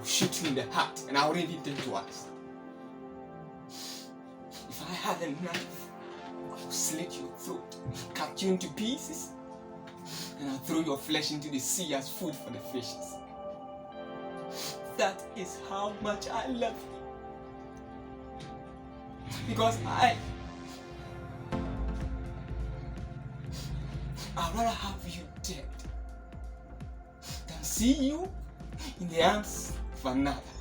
will shoot you in the heart and I wouldn't even think twice. If I had a knife, I would slit your throat, cut you into pieces, and I'll throw your flesh into the sea as food for the fishes. That is how much I love you. Because I'd rather have you dead than see you in the arms of another.